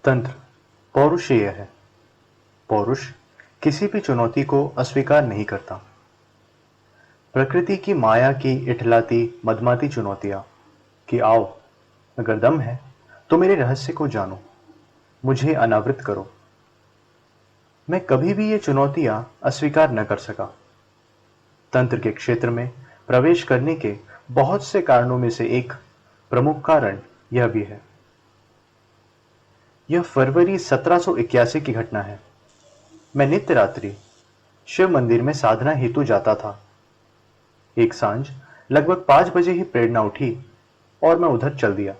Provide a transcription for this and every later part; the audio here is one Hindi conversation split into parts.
तंत्र पौरुषेय है। पौरुष किसी भी चुनौती को अस्वीकार नहीं करता। प्रकृति की माया की इठलाती मदमाती चुनौतियां कि आओ, अगर दम है तो मेरे रहस्य को जानो, मुझे अनावृत करो। मैं कभी भी ये चुनौतियां अस्वीकार न कर सका। तंत्र के क्षेत्र में प्रवेश करने के बहुत से कारणों में से एक प्रमुख कारण यह भी है। यह फरवरी 1781 की घटना है। मैं नित्य रात्रि शिव मंदिर में साधना हेतु जाता था। एक सांझ लगभग 5 बजे ही प्रेरणा उठी और मैं उधर चल दिया।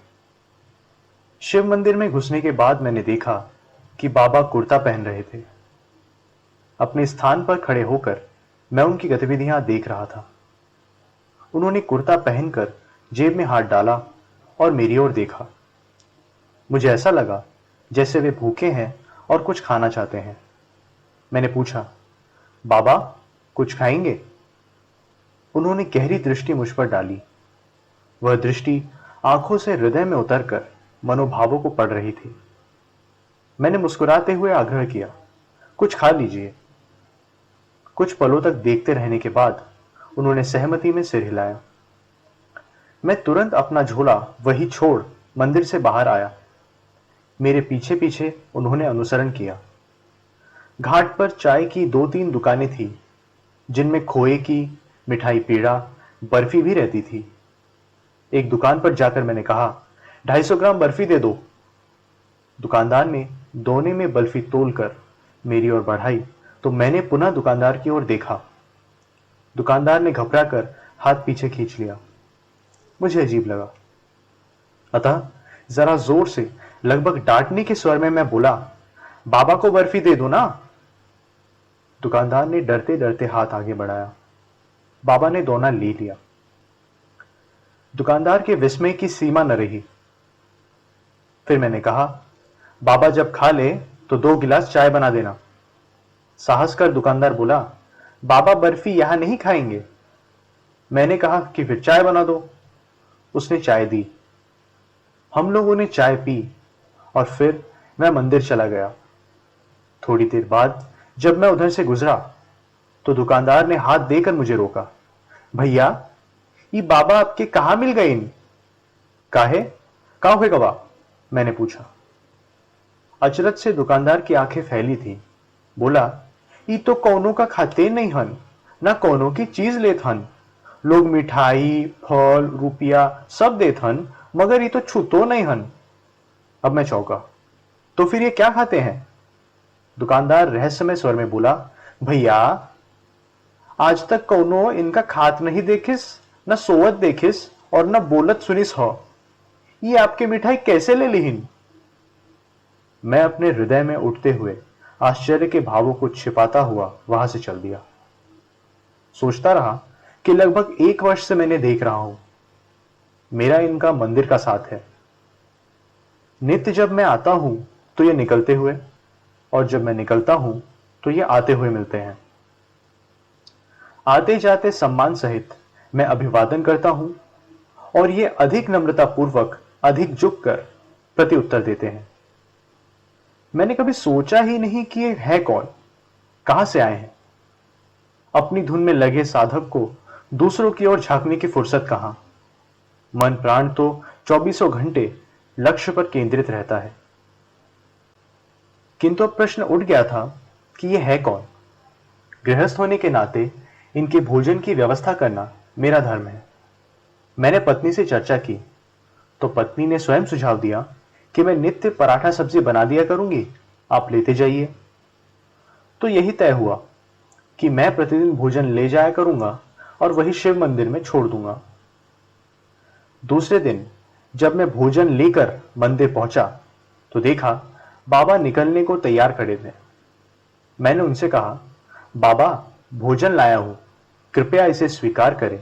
शिव मंदिर में घुसने के बाद मैंने देखा कि बाबा कुर्ता पहन रहे थे। अपने स्थान पर खड़े होकर मैं उनकी गतिविधियां देख रहा था। उन्होंने कुर्ता पहनकर जेब में हाथ डाला और मेरी ओर देखा। मुझे ऐसा लगा जैसे वे भूखे हैं और कुछ खाना चाहते हैं। मैंने पूछा, बाबा कुछ खाएंगे? उन्होंने गहरी दृष्टि मुझ पर डाली। वह दृष्टि आंखों से हृदय में उतरकर मनोभावों को पढ़ रही थी। मैंने मुस्कुराते हुए आग्रह किया, कुछ खा लीजिए। कुछ पलों तक देखते रहने के बाद उन्होंने सहमति में सिर हिलाया। मैं तुरंत अपना झोला वही छोड़ मंदिर से बाहर आया। मेरे पीछे पीछे उन्होंने अनुसरण किया। घाट पर चाय की 2-3 दुकानें थी, जिनमें खोए की मिठाई, पेड़ा, बर्फी भी रहती थी। एक दुकान पर जाकर मैंने कहा, 250 ग्राम बर्फी दे दो। दुकानदार ने दोने में बर्फी तोलकर मेरी ओर बढ़ाई तो मैंने पुनः दुकानदार की ओर देखा। दुकानदार ने घबराकर हाथ पीछे खींच लिया। मुझे अजीब लगा, अतः जरा जोर से लगभग डांटने के स्वर में मैं बोला, बाबा को बर्फी दे दो ना। दुकानदार ने डरते डरते हाथ आगे बढ़ाया। बाबा ने दोना ले लिया। दुकानदार के विस्मय की सीमा न रही। फिर मैंने कहा, बाबा जब खा ले तो 2 गिलास चाय बना देना। साहस कर दुकानदार बोला, बाबा बर्फी यहां नहीं खाएंगे। मैंने कहा कि फिर चाय बना दो। उसने चाय दी। हम लोगों ने चाय पी और फिर मैं मंदिर चला गया। थोड़ी देर बाद जब मैं उधर से गुजरा तो दुकानदार ने हाथ देकर मुझे रोका। भैया, ये बाबा आपके कहां मिल गए? इन काहे का हुए गवा? मैंने पूछा। अचरज से दुकानदार की आंखें फैली थी। बोला, ये तो कौनों का खाते नहीं हन, ना कौनों की चीज लेत हन। लोग मिठाई, फल, रुपया सब देत हन, मगर ये तो छूतो नहीं हन। अब मैं चौंका। तो फिर ये क्या खाते हैं? दुकानदार रहस्यमय स्वर में बोला, भैया आज तक कौनो इनका खात नहीं देखिस, न सोवत देखिस और न बोलत सुनिस हो। ये आपके मिठाई कैसे ले लीहिन? मैं अपने हृदय में उठते हुए आश्चर्य के भावों को छिपाता हुआ वहां से चल दिया। सोचता रहा कि लगभग 1 वर्ष से मैंने देख रहा हूं। मेरा इनका मंदिर का साथ है। नित्य जब मैं आता हूं तो ये निकलते हुए, और जब मैं निकलता हूं तो ये आते हुए मिलते हैं। आते जाते सम्मान सहित मैं अभिवादन करता हूं और ये अधिक नम्रता पूर्वक, अधिक झुककर प्रत्युत्तर देते हैं। मैंने कभी सोचा ही नहीं कि ये है कौन, कहां से आए हैं। अपनी धुन में लगे साधक को दूसरों की ओर झांकने की फुर्सत कहां। मन प्राण तो 24 घंटे लक्ष्य पर केंद्रित रहता है। किंतु अब प्रश्न उठ गया था कि यह है कौन। गृहस्थ होने के नाते इनके भोजन की व्यवस्था करना मेरा धर्म है। मैंने पत्नी से चर्चा की तो पत्नी ने स्वयं सुझाव दिया कि मैं नित्य पराठा सब्जी बना दिया करूंगी, आप लेते जाइए। तो यही तय हुआ कि मैं प्रतिदिन भोजन ले जाया करूंगा और वही शिव मंदिर में छोड़ दूंगा। दूसरे दिन जब मैं भोजन लेकर मंदिर पहुंचा तो देखा बाबा निकलने को तैयार खड़े थे। मैंने उनसे कहा, बाबा भोजन लाया हूं, कृपया इसे स्वीकार करें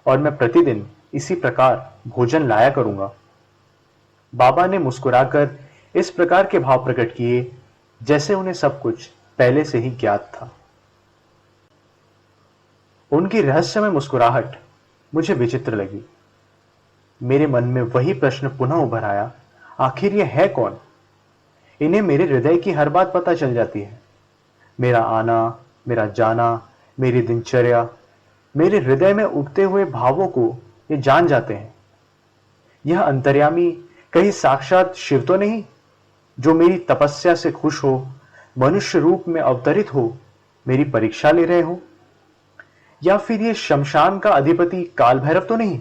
और मैं प्रतिदिन इसी प्रकार भोजन लाया करूंगा। बाबा ने मुस्कुराकर इस प्रकार के भाव प्रकट किए जैसे उन्हें सब कुछ पहले से ही ज्ञात था। उनकी रहस्यमय मुस्कुराहट मुझे विचित्र लगी। मेरे मन में वही प्रश्न पुनः उभर आया, आखिर यह है कौन? इन्हें मेरे हृदय की हर बात पता चल जाती है। मेरा आना, मेरा जाना, मेरी दिनचर्या, मेरे हृदय में उठते हुए भावों को ये जान जाते हैं। यह अंतर्यामी कहीं साक्षात शिव तो नहीं, जो मेरी तपस्या से खुश हो, मनुष्य रूप में अवतरित हो, मेरी परीक्षा ले रहे हो? या फिर ये शमशान का अधिपति काल भैरव तो नहीं?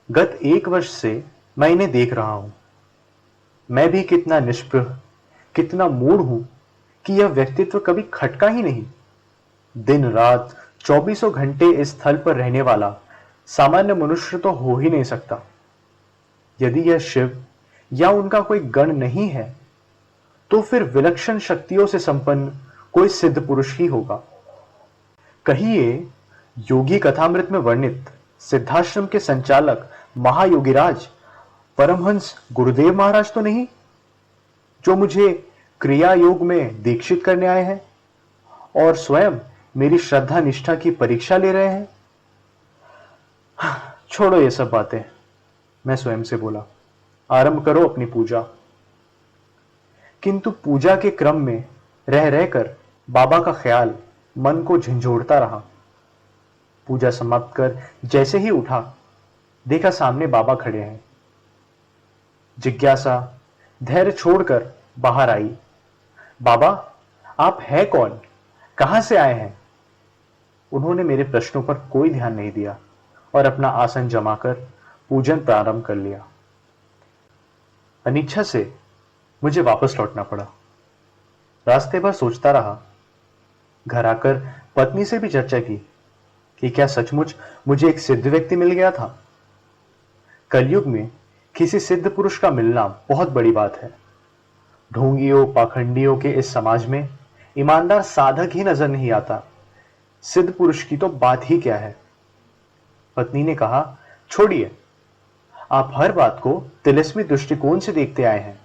गत 1 वर्ष से मैं इन्हें देख रहा हूं। मैं भी कितना निष्प्रह, कितना मूढ़ हूं कि यह व्यक्तित्व कभी खटका ही नहीं। दिन रात 24 घंटे इस स्थल पर रहने वाला सामान्य मनुष्य तो हो ही नहीं सकता। यदि यह शिव या उनका कोई गण नहीं है, तो फिर विलक्षण शक्तियों से संपन्न कोई सिद्ध पुरुष ही होगा। कहिए, योगी कथामृत में वर्णित सिद्धाश्रम के संचालक महायोगीराज परमहंस गुरुदेव महाराज तो नहीं, जो मुझे क्रिया योग में दीक्षित करने आए हैं और स्वयं मेरी श्रद्धा निष्ठा की परीक्षा ले रहे हैं? छोड़ो ये सब बातें, मैं स्वयं से बोला। आरंभ करो अपनी पूजा। किंतु पूजा के क्रम में रह रहकर बाबा का ख्याल मन को झंझोड़ता रहा। पूजा समाप्त कर जैसे ही उठा, देखा सामने बाबा खड़े हैं। जिज्ञासा धैर्य छोड़कर बाहर आई। बाबा, आप है कौन? कहां से आए हैं? उन्होंने मेरे प्रश्नों पर कोई ध्यान नहीं दिया और अपना आसन जमाकर पूजन प्रारंभ कर लिया। अनिच्छा से मुझे वापस लौटना पड़ा। रास्ते भर सोचता रहा। घर आकर पत्नी से भी चर्चा की कि क्या सचमुच मुझे एक सिद्ध व्यक्ति मिल गया था। कलयुग में किसी सिद्ध पुरुष का मिलना बहुत बड़ी बात है। ढोंगियों पाखंडियों के इस समाज में ईमानदार साधक ही नजर नहीं आता, सिद्ध पुरुष की तो बात ही क्या है। पत्नी ने कहा, छोड़िए, आप हर बात को तिलिस्मी दृष्टिकोण से देखते आए हैं।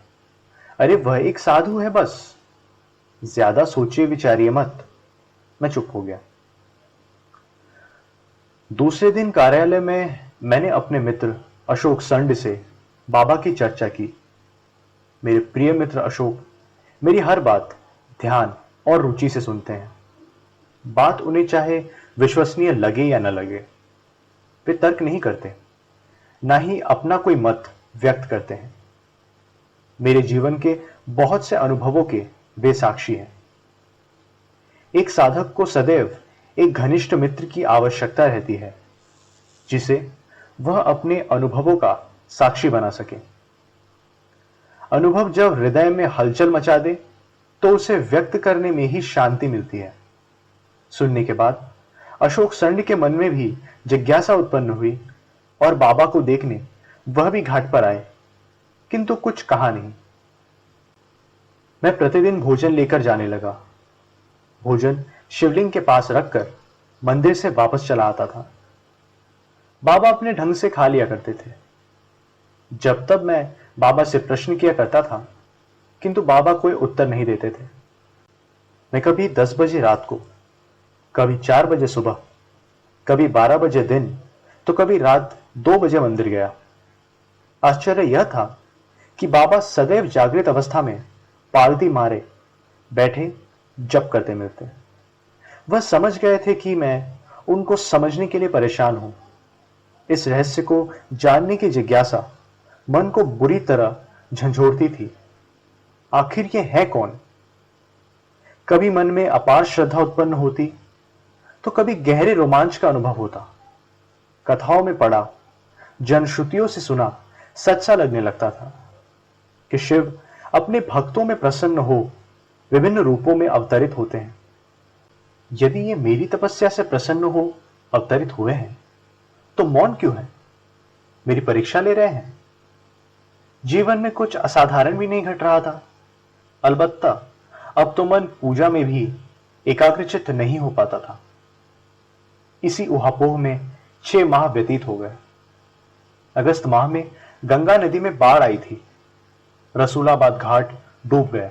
अरे वह एक साधु है बस, ज्यादा सोचिए विचारिए मत। मैं चुप हो गया। दूसरे दिन कार्यालय में मैंने अपने मित्र अशोक संड से बाबा की चर्चा की। मेरे प्रिय मित्र अशोक मेरी हर बात ध्यान और रुचि से सुनते हैं। बात उन्हें चाहे विश्वसनीय लगे या न लगे, वे तर्क नहीं करते, ना ही अपना कोई मत व्यक्त करते हैं। मेरे जीवन के बहुत से अनुभवों के वे साक्षी हैं। एक साधक को सदैव एक घनिष्ठ मित्र की आवश्यकता रहती है, जिसे वह अपने अनुभवों का साक्षी बना सके। अनुभव जब हृदय में हलचल मचा दे, तो उसे व्यक्त करने में ही शांति मिलती है। सुनने के बाद अशोक संड के मन में भी जिज्ञासा उत्पन्न हुई और बाबा को देखने वह भी घाट पर आए, किंतु कुछ कहा नहीं। मैं प्रतिदिन भोजन लेकर जाने लगा। भोजन शिवलिंग के पास रखकर मंदिर से वापस चला आता था। बाबा अपने ढंग से खा लिया करते थे। जब तब मैं बाबा से प्रश्न किया करता था, किंतु बाबा कोई उत्तर नहीं देते थे। मैं कभी 10 बजे रात को, कभी 4 बजे सुबह, कभी 12 बजे दिन, तो कभी रात 2 बजे मंदिर गया। आश्चर्य यह था कि बाबा सदैव जागृत अवस्था में पालती मारे बैठे जप करते मिलते। वह समझ गए थे कि मैं उनको समझने के लिए परेशान हूं। इस रहस्य को जानने की जिज्ञासा मन को बुरी तरह झंझोड़ती थी। आखिर ये है कौन? कभी मन में अपार श्रद्धा उत्पन्न होती, तो कभी गहरे रोमांच का अनुभव होता। कथाओं में पढ़ा, जनश्रुतियों से सुना सच सा लगने लगता था कि शिव अपने भक्तों में प्रसन्न हो विभिन्न रूपों में अवतरित होते हैं। यदि ये मेरी तपस्या से प्रसन्न हो अवतरित हुए हैं, तो मौन क्यों है? मेरी परीक्षा ले रहे हैं। जीवन में कुछ असाधारण भी नहीं घट रहा था। अलबत्ता अब तो मन पूजा में भी एकाग्रचित्त नहीं हो पाता था। इसी उहापोह में 6 माह व्यतीत हो गए। अगस्त माह में गंगा नदी में बाढ़ आई थी। रसूलाबाद घाट डूब गया।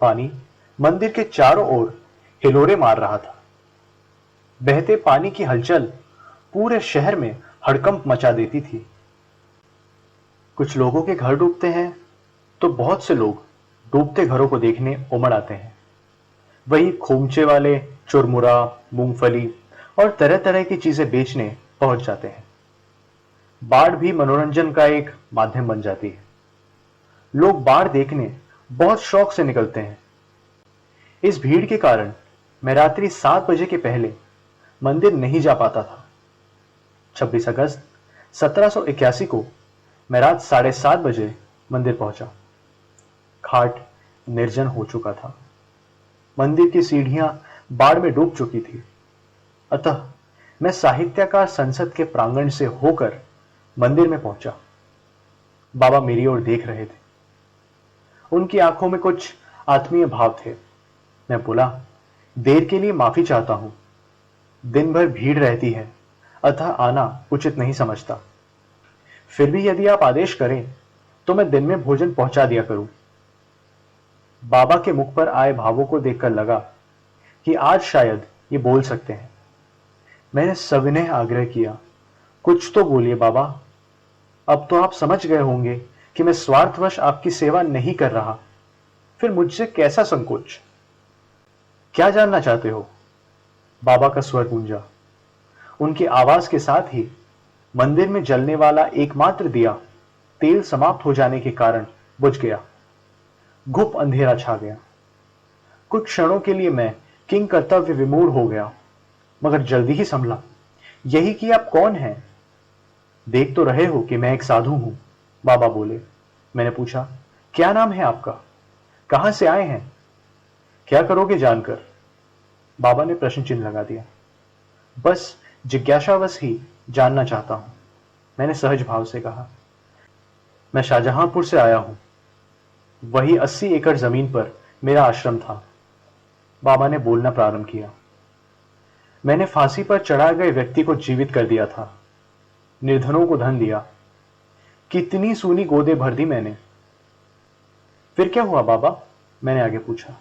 पानी मंदिर के चारों ओर हिलोरे मार रहा था। बहते पानी की हलचल पूरे शहर में हड़कंप मचा देती थी। कुछ लोगों के घर डूबते हैं तो बहुत से लोग डूबते घरों को देखने उमड़ आते हैं। वही खोमचे वाले चुरमुरा, मूंगफली और तरह तरह की चीजें बेचने पहुंच जाते हैं। बाढ़ भी मनोरंजन का एक माध्यम बन जाती है। लोग बाढ़ देखने बहुत शौक से निकलते हैं। इस भीड़ के कारण मैं रात्रि 7 बजे के पहले मंदिर नहीं जा पाता था। 26 अगस्त 1781 को मैं रात 7:30 बजे मंदिर पहुंचा। घाट निर्जन हो चुका था। मंदिर की सीढ़ियां बाढ़ में डूब चुकी थी। अतः मैं साहित्यकार संसद के प्रांगण से होकर मंदिर में पहुंचा। बाबा मेरी ओर देख रहे थे। उनकी आंखों में कुछ आत्मीय भाव थे। मैं बोला, देर के लिए माफी चाहता हूं। दिन भर भीड़ रहती है, अतः आना उचित नहीं समझता। फिर भी यदि आप आदेश करें तो मैं दिन में भोजन पहुंचा दिया करूं। बाबा के मुख पर आए भावों को देखकर लगा कि आज शायद ये बोल सकते हैं। मैंने सविनय आग्रह किया, कुछ तो बोलिए बाबा। अब तो आप समझ गए होंगे कि मैं स्वार्थवश आपकी सेवा नहीं कर रहा, फिर मुझसे कैसा संकोच। क्या जानना चाहते हो? बाबा का स्वर गूंजा। उनकी आवाज के साथ ही मंदिर में जलने वाला एकमात्र दिया तेल समाप्त हो जाने के कारण बुझ गया। घुप अंधेरा छा गया। कुछ क्षणों के लिए मैं किंग कर्तव्य विमूढ़ हो गया, मगर जल्दी ही संभला। यही कि आप कौन हैं? देख तो रहे हो कि मैं एक साधु हूं, बाबा बोले। मैंने पूछा, क्या नाम है आपका? कहां से आए हैं? क्या करोगे जानकर? बाबा ने प्रश्न चिन्ह लगा दिया। बस जिज्ञासावश ही जानना चाहता हूं, मैंने सहज भाव से कहा। मैं शाहजहांपुर से आया हूं। वही 80 एकड़ जमीन पर मेरा आश्रम था। बाबा ने बोलना प्रारंभ किया। मैंने फांसी पर चढ़ाए गए व्यक्ति को जीवित कर दिया था, निर्धनों को धन दिया। कितनी सूनी गोदे भर दी मैंने। फिर क्या हुआ बाबा? मैंने आगे पूछा।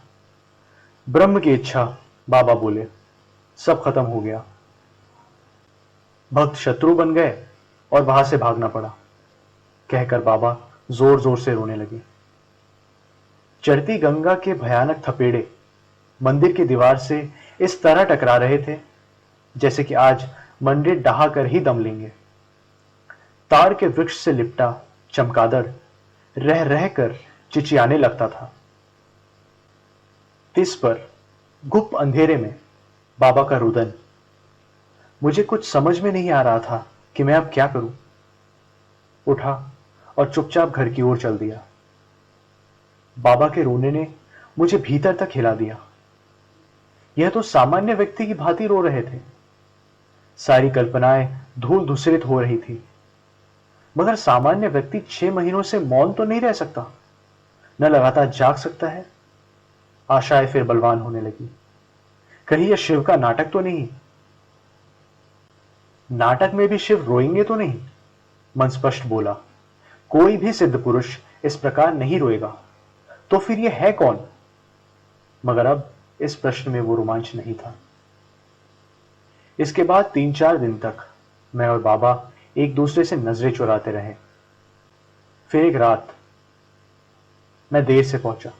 ब्रह्म की इच्छा, बाबा बोले, सब खत्म हो गया। भक्त शत्रु बन गए और वहां से भागना पड़ा, कहकर बाबा जोर जोर से रोने लगे। चढ़ती गंगा के भयानक थपेड़े मंदिर की दीवार से इस तरह टकरा रहे थे जैसे कि आज मंदिर डहा कर ही दम लेंगे। ताड़ के वृक्ष से लिपटा चमगादड़ रह रहकर चिचियाने लगता था। तिस पर गुप्त अंधेरे में बाबा का रुदन। मुझे कुछ समझ में नहीं आ रहा था कि मैं अब क्या करूं। उठा और चुपचाप घर की ओर चल दिया। बाबा के रोने ने मुझे भीतर तक हिला दिया। यह तो सामान्य व्यक्ति की भांति रो रहे थे। सारी कल्पनाएं धूल धूसरित हो रही थी। मगर सामान्य व्यक्ति 6 महीनों से मौन तो नहीं रह सकता, न लगातार जाग सकता है। आशाएं फिर बलवान होने लगी। कहीं यह शिव का नाटक तो नहीं? नाटक में भी शिव रोएंगे तो नहीं? मन स्पष्ट बोला, कोई भी सिद्ध पुरुष इस प्रकार नहीं रोएगा। तो फिर यह है कौन? मगर अब इस प्रश्न में वो रोमांच नहीं था। इसके बाद 3-4 दिन तक मैं और बाबा एक दूसरे से नजरें चुराते रहे। फिर एक रात मैं देर से पहुंचा।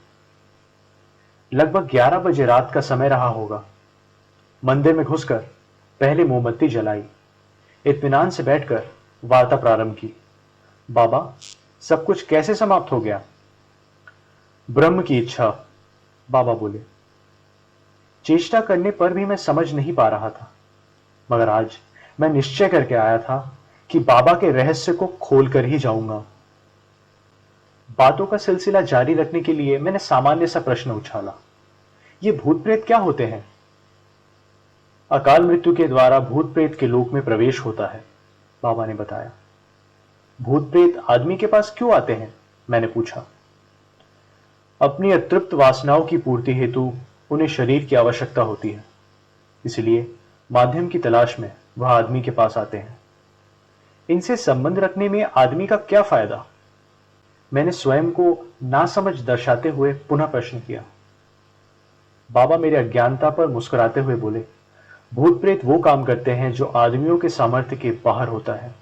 लगभग 11 बजे रात का समय रहा होगा। मंदिर में घुसकर पहले मोमबत्ती जलाई, इत्मीनान से बैठकर वार्ता प्रारंभ की। बाबा, सब कुछ कैसे समाप्त हो गया? ब्रह्म की इच्छा, बाबा बोले। चेष्टा करने पर भी मैं समझ नहीं पा रहा था, मगर आज मैं निश्चय करके आया था कि बाबा के रहस्य को खोलकर ही जाऊंगा। बातों का सिलसिला जारी रखने के लिए मैंने सामान्य सा प्रश्न उछाला, ये भूत प्रेत क्या होते हैं? अकाल मृत्यु के द्वारा भूत प्रेत के लोक में प्रवेश होता है, बाबा ने बताया। भूत प्रेत आदमी के पास क्यों आते हैं? मैंने पूछा। अपनी अतृप्त वासनाओं की पूर्ति हेतु उन्हें शरीर की आवश्यकता होती है, इसलिए माध्यम की तलाश में वह आदमी के पास आते हैं। इनसे संबंध रखने में आदमी का क्या फायदा? मैंने स्वयं को नासमझ दर्शाते हुए पुनः प्रश्न किया। बाबा मेरे अज्ञानता पर मुस्कुराते हुए बोले, भूत प्रेत वो काम करते हैं जो आदमियों के सामर्थ्य के बाहर होता है।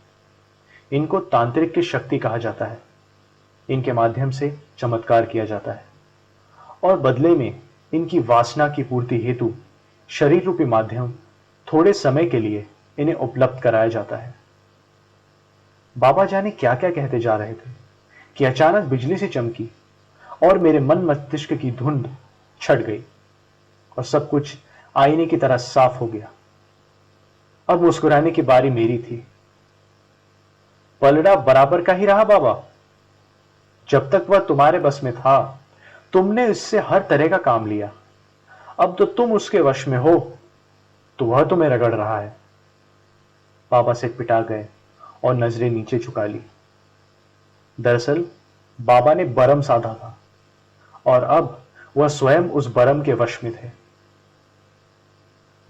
इनको तांत्रिक की शक्ति कहा जाता है। इनके माध्यम से चमत्कार किया जाता है और बदले में इनकी वासना की पूर्ति हेतु शरीर रूपी माध्यम थोड़े समय के लिए इन्हें उपलब्ध कराया जाता है। बाबा जाने क्या क्या कहते जा रहे थे कि अचानक बिजली सी चमकी और मेरे मन मस्तिष्क की धुंध छट गई और सब कुछ आईने की तरह साफ हो गया। अब मुस्कुराने की बारी मेरी थी। पलड़ा बराबर का ही रहा बाबा। जब तक वह तुम्हारे बस में था तुमने इससे हर तरह का काम लिया। अब तो तुम उसके वश में हो तो वह तुम्हें रगड़ रहा है। बाबा से पिटा गए और नजरें नीचे झुका ली। दरअसल बाबा ने बरम साधा था और अब वह स्वयं उस बरम के वश में थे।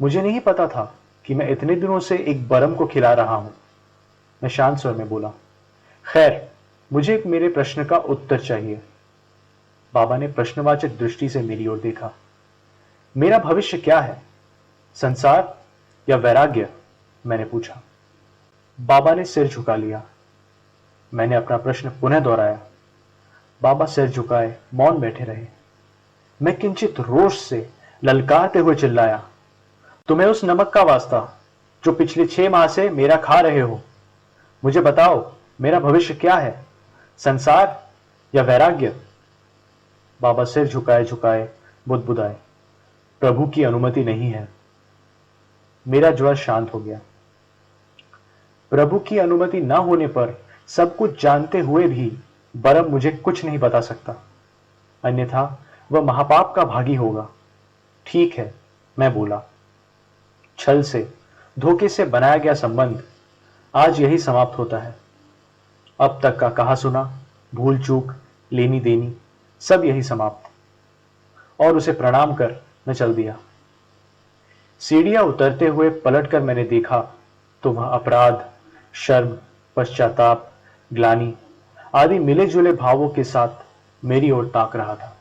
मुझे नहीं पता था कि मैं इतने दिनों से एक बरम को खिला रहा हूं। मैं शांत स्वर में बोला, खैर मुझे एक मेरे प्रश्न का उत्तर चाहिए। बाबा ने प्रश्नवाचक दृष्टि से मेरी ओर देखा। मेरा भविष्य क्या है, संसार या वैराग्य? मैंने पूछा। बाबा ने सिर झुका लिया। मैंने अपना प्रश्न पुनः दोहराया। बाबा सिर झुकाए मौन बैठे रहे। मैं किंचित रोष से ललकारते हुए चिल्लाया, तुम्हें उस नमक का वास्ता जो पिछले 6 माह से मेरा खा रहे हो। मुझे बताओ मेरा भविष्य क्या है, संसार या वैराग्य? बाबा सिर झुकाए झुकाए बुदबुदाए, प्रभु की अनुमति नहीं है। मेरा ज्वर शांत हो गया। प्रभु की अनुमति न होने पर सब कुछ जानते हुए भी बरम मुझे कुछ नहीं बता सकता, अन्यथा वह महापाप का भागी होगा। ठीक है, मैं बोला। छल से, धोखे से बनाया गया संबंध आज यही समाप्त होता है। अब तक का कहा सुना, भूल चूक, लेनी देनी, सब यही समाप्त। और उसे प्रणाम कर मैं चल दिया। सीढ़ियां उतरते हुए पलटकर मैंने देखा तो वह अपराध, शर्म, पश्चाताप, ग्लानि आदि मिले जुले भावों के साथ मेरी ओर ताक रहा था।